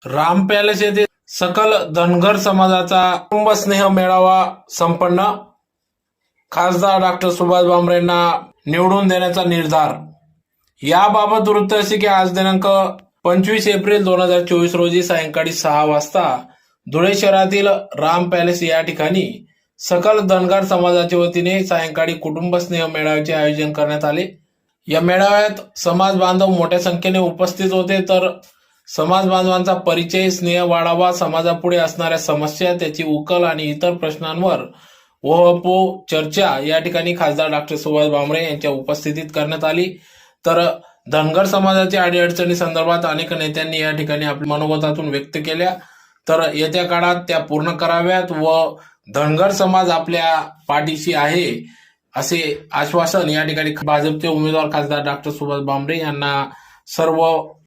Ram palace येथे सकल धनगर समाजाचा कुटुंब स्नेह मेळावा संपन्न. खासदार डॉक्टर सुभाष भामरेंना निवडून देण्याचा निर्धार. याबाबत वृत्त असे की आज दिनांक 25 एप्रिल 2024 रोजी सायंकाळी 6 वाजता धुळे शहरातील राम पॅलेस या ठिकाणी सकल धनगर समाजाच्या वतीने सायंकाळी कुटुंब स्नेह मेळाव्याचे आयोजन करण्यात आले. या मेळाव्यात समाज बांधव मोठ्या संख्येने उपस्थित होते. तर समाज बांधवांचा परिचय, स्नेह वाढावा, समाजापुढे असणाऱ्या समस्या, त्याची उकल आणि इतर प्रश्नांवर ओहपो चर्चा या ठिकाणी खासदार डॉक्टर सुभाष भामरे यांच्या उपस्थितीत करण्यात आली. तर धनगर समाजाच्या अडीअडचणी संदर्भात अनेक नेत्यांनी या ठिकाणी आपल्या मनोगतातून व्यक्त केल्या. तर येत्या काळात त्या पूर्ण कराव्यात व धनगर समाज आपल्या पाठीशी आहे असे आश्वासन या ठिकाणी भाजपचे उमेदवार खासदार डॉक्टर सुभाष भामरे यांना सर्व